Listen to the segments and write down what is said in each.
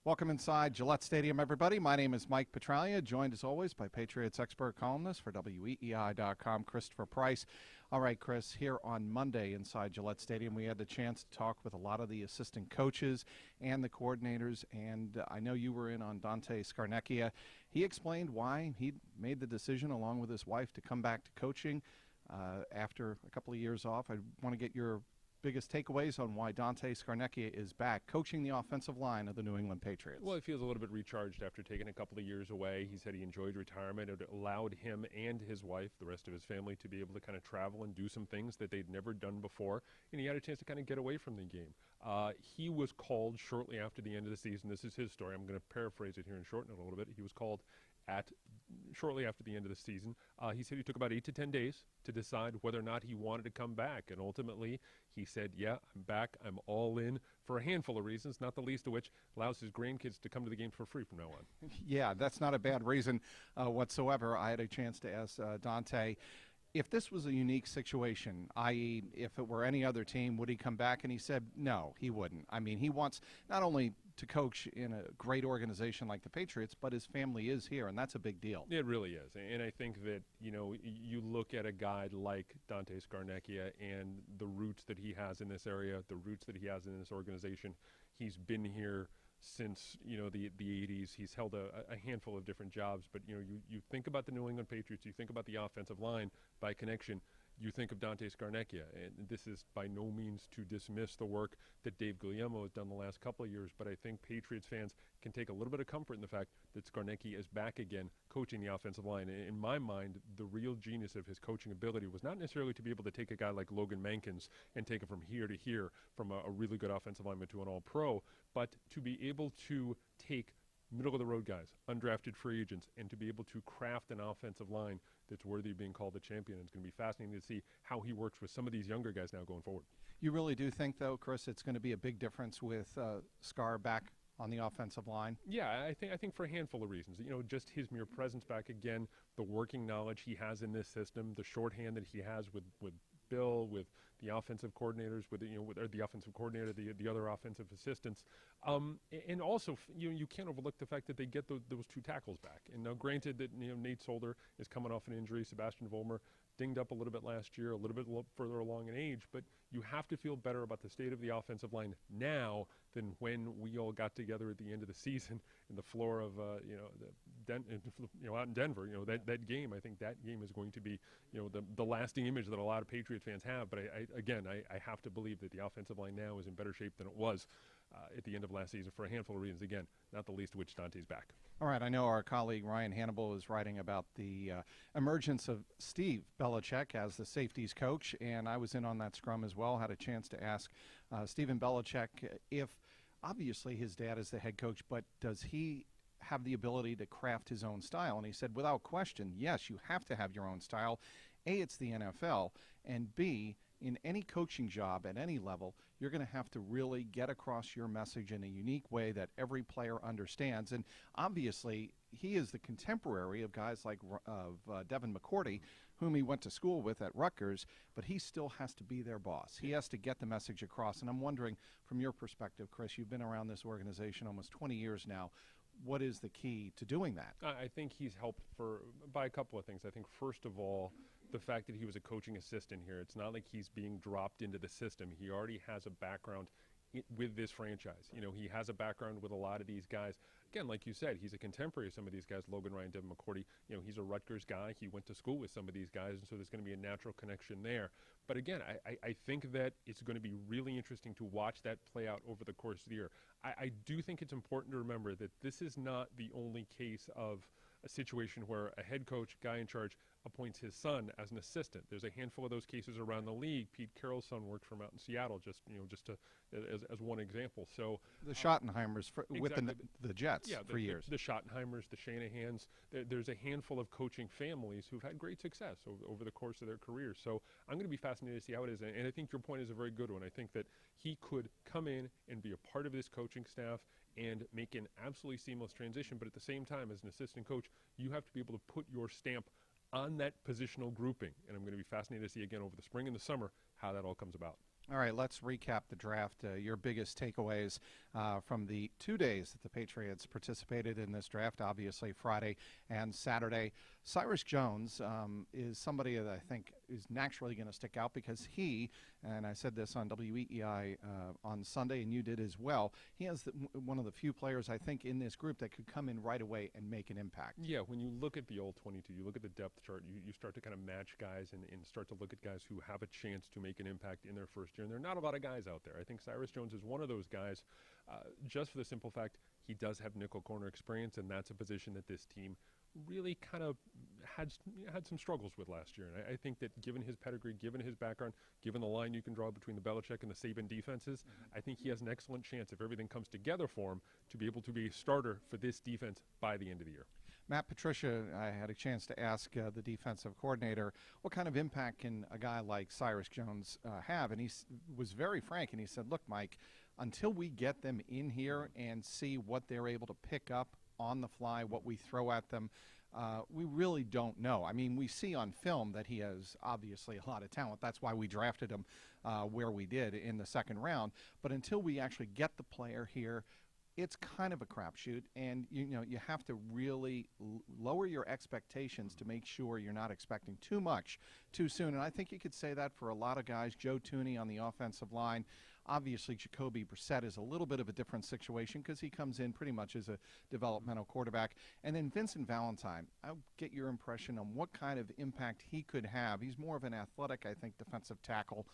Welcome inside Gillette Stadium, everybody. My name is Mike Petraglia, joined as always by Patriots expert columnist for WEEI.com, Christopher Price. All right, Chris, here on Monday inside Gillette Stadium, we had the chance to talk with a lot of the assistant coaches and the coordinators, and I know you were in on Dante Scarnecchia. He explained why he made the decision, along with his wife, to come back to coaching after a couple of years off. I want to get your biggest takeaways on why Dante Scarnecchia is back coaching the offensive line of the New England Patriots. Well, he feels a little bit recharged after taking a couple of years away. He said he enjoyed retirement. It allowed him and his wife, the rest of his family, to be able to kind of travel and do some things that they'd never done before, and he had a chance to kind of get away from the game. He was called shortly after the end of the season. This is his story. I'm going to paraphrase it here and shorten it a little bit. He was called shortly after the end of the season. He said he took about 8 to 10 days to decide whether or not he wanted to come back, and ultimately he said, yeah, I'm back, I'm all in, for a handful of reasons, not the least of which allows his grandkids to come to the games for free from now on. Yeah, that's not a bad reason whatsoever. I had a chance to ask Dante, if this was a unique situation, i.e. if it were any other team, would he come back? And he said no, he wouldn't. I mean, he wants not only to coach in a great organization like the Patriots, but his family is here, and that's a big deal. It really is, and I think that, you know, you look at a guy like Dante Scarnecchia and the roots that he has in this area, the roots that he has in this organization. He's been here since, you know, the 80s. He's held a handful of different jobs, but, you know, you think about the New England Patriots, you think about the offensive line by connection, you think of Dante Scarnecchia, and this is by no means to dismiss the work that Dave Guglielmo has done the last couple of years, but I think Patriots fans can take a little bit of comfort in the fact that Scarnecchia is back again coaching the offensive line. In my mind, the real genius of his coaching ability was not necessarily to be able to take a guy like Logan Mankins and take him from here to here, from a really good offensive lineman to an all-pro, but to be able to take middle-of-the-road guys, undrafted free agents, and to be able to craft an offensive line that's worthy of being called a champion. It's going to be fascinating to see how he works with some of these younger guys now going forward. You really do think, though, Chris, it's going to be a big difference with Scar back on the offensive line? Yeah, I think for a handful of reasons. You know, just his mere presence back again, the working knowledge he has in this system, the shorthand that he has with Bill, with the offensive coordinators, with the offensive coordinator, the other offensive assistants, and also you can't overlook the fact that they get those two tackles back. And now, granted that Nate Solder is coming off an injury, Sebastian Vollmer dinged up a little bit last year, a little bit further along in age, but you have to feel better about the state of the offensive line now than when we all got together at the end of the season in the floor of out in Denver. That game. I think that game is going to be the lasting image that a lot of Patriots fans have. But I have to believe that the offensive line now is in better shape than it was at the end of last season for a handful of reasons. Again, not the least of which Dante's back. All right, I know our colleague Ryan Hannibal is writing about the emergence of Steve Belichick as the safeties coach, and I was in on that scrum as well, had a chance to ask Stephen Belichick if, obviously his dad is the head coach, but does he have the ability to craft his own style? And he said, without question, yes, you have to have your own style. A, it's the NFL, and B, in any coaching job at any level, you're going to have to really get across your message in a unique way that every player understands. And obviously, he is the contemporary of guys like Devin McCourty, whom he went to school with at Rutgers, but he still has to be their boss. He has to get the message across. And I'm wondering, from your perspective, Chris, you've been around this organization almost 20 years now. What is the key to doing that? I think he's helped by a couple of things. I think, first of all, the fact that he was a coaching assistant here. It's not like he's being dropped into the system. He already has a background with this franchise. He has a background with a lot of these guys. Again, like you said, he's a contemporary of some of these guys, Logan Ryan, Devin McCourty. He's a Rutgers guy. He went to school with some of these guys, and so there's going to be a natural connection there. But again, I think that it's going to be really interesting to watch that play out over the course of the year. I do think it's important to remember that this is not the only case of a situation where a head coach, guy in charge, appoints his son as an assistant. There's a handful of those cases around the league. Pete Carroll's son worked from out in Seattle, as one example. So the Schottenheimers with the Jets for years. The Schottenheimers, the Shanahans. There's a handful of coaching families who've had great success over the course of their careers. So I'm going to be fascinated to see how it is. And I think your point is a very good one. I think that he could come in and be a part of this coaching staff and make an absolutely seamless transition. But at the same time, as an assistant coach, you have to be able to put your stamp on that positional grouping. And I'm going to be fascinated to see again over the spring and the summer how that all comes about. All right, let's recap the draft. Your biggest takeaways from the 2 days that the Patriots participated in this draft, obviously Friday and Saturday. Cyrus Jones is somebody that I think is naturally going to stick out because he, and I said this on WEEI on Sunday, and you did as well, he has one of the few players I think in this group that could come in right away and make an impact. Yeah, when you look at the old 22, you look at the depth chart, you start to kind of match guys and start to look at guys who have a chance to make an impact in their first year. And there are not a lot of guys out there. I think Cyrus Jones is one of those guys, just for the simple fact he does have nickel corner experience, and that's a position that this team really kind of had some struggles with last year. And I think that given his pedigree, given his background, given the line you can draw between the Belichick and the Saban defenses, I think he has an excellent chance, if everything comes together for him, to be able to be a starter for this defense by the end of the year. Matt Patricia, I had a chance to ask the defensive coordinator, what kind of impact can a guy like Cyrus Jones have? And he was very frank, and he said, look, Mike, until we get them in here and see what they're able to pick up on the fly, what we throw at them, we really don't know. I mean, we see on film that he has obviously a lot of talent. That's why we drafted him where we did in the second round. But until we actually get the player here, it's kind of a crapshoot, and you have to really lower your expectations to make sure you're not expecting too much too soon. And I think you could say that for a lot of guys. Joe Thuney on the offensive line. Obviously, Jacoby Brissett is a little bit of a different situation because he comes in pretty much as a developmental quarterback. And then Vincent Valentine, I'll get your impression on what kind of impact he could have. He's more of an athletic, I think, defensive tackle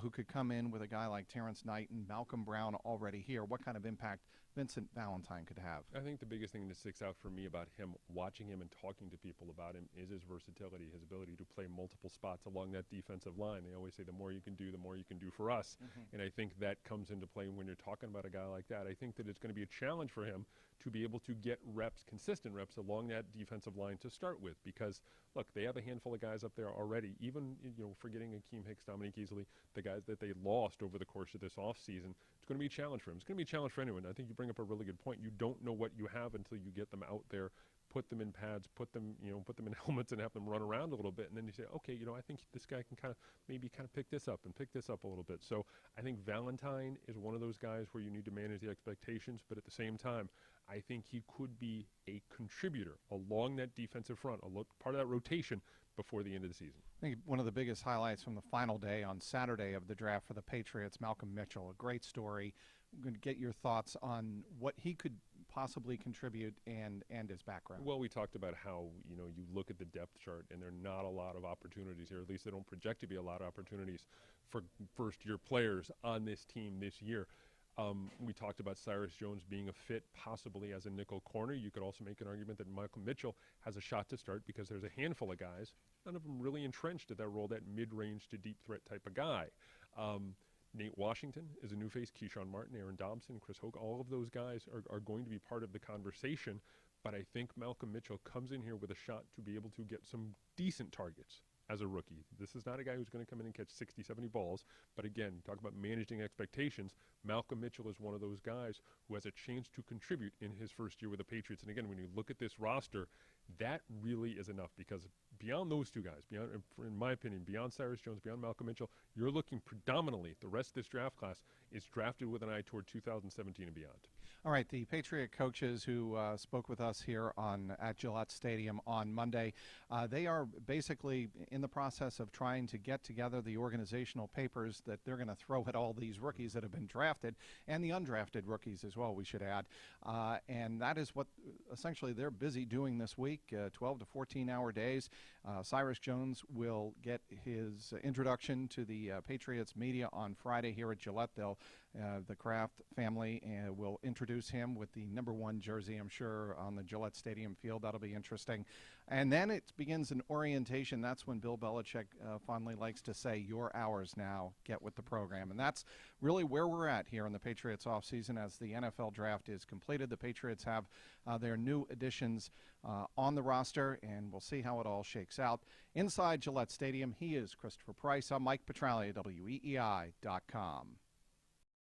who could come in with a guy like Terrence Knight and Malcolm Brown already here. What kind of impact Vincent Valentine could have? I think the biggest thing that sticks out for me about him, watching him and talking to people about him, is his versatility, his ability to play multiple spots along that defensive line. They always say the more you can do, the more you can do for us. And I think that comes into play when you're talking about a guy like that. I think that it's going to be a challenge for him to be able to get reps, consistent reps along that defensive line to start with, because look, they have a handful of guys up there already, even forgetting Akeem Hicks, Dominique Easley, the guys that they lost over the course of this offseason. It's going to be a challenge for him. It's going to be a challenge for anyone. I think you bring up a really good point. You don't know what you have until you get them out there, put them in pads, put them in helmets and have them run around a little bit, and then you say, okay, I think this guy can maybe pick this up a little bit. So I think Valentine is one of those guys where you need to manage the expectations, but at the same time, I think he could be a contributor along that defensive front, part of that rotation before the end of the season. I think one of the biggest highlights from the final day on Saturday of the draft for the Patriots, Malcolm Mitchell, a great story. I'm going to get your thoughts on what he could possibly contribute and his background. Well, we talked about how, you look at the depth chart and there are not a lot of opportunities here. At least they don't project to be a lot of opportunities for first-year players on this team this year. We talked about Cyrus Jones being a fit possibly as a nickel corner. You could also make an argument that Malcolm Mitchell has a shot to start because there's a handful of guys, none of them really entrenched at that role, that mid-range to deep threat type of guy. Nate Washington is a new face, Keyshawn Martin, Aaron Dobson, Chris Hoke. All of those guys are going to be part of the conversation, but I think Malcolm Mitchell comes in here with a shot to be able to get some decent targets as a rookie. This is not a guy who's going to come in and catch 60, 70 balls, but again, talk about managing expectations. Malcolm Mitchell is one of those guys who has a chance to contribute in his first year with the Patriots. And again, when you look at this roster, that really is enough, because beyond those two guys, in my opinion, beyond Cyrus Jones, beyond Malcolm Mitchell, you're looking predominantly, the rest of this draft class is drafted with an eye toward 2017 and beyond. All right, the Patriot coaches who spoke with us here at Gillette Stadium on Monday, they are basically in the process of trying to get together the organizational papers that they're going to throw at all these rookies that have been drafted, and the undrafted rookies as well, we should add. And that is what essentially they're busy doing this week, 12 to 14-hour days. Cyrus Jones will get his introduction to the Patriots media on Friday here at Gillette. The Kraft family will introduce him with the #1 jersey, I'm sure, on the Gillette Stadium field. That'll be interesting. And then it begins an orientation. That's when Bill Belichick fondly likes to say, "You're ours now. Get with the program." And that's really where we're at here in the Patriots offseason as the NFL draft is completed. The Patriots have their new additions on the roster, and we'll see how it all shakes out. Inside Gillette Stadium, he is Christopher Price. I'm Mike Petraglia, WEEI.com.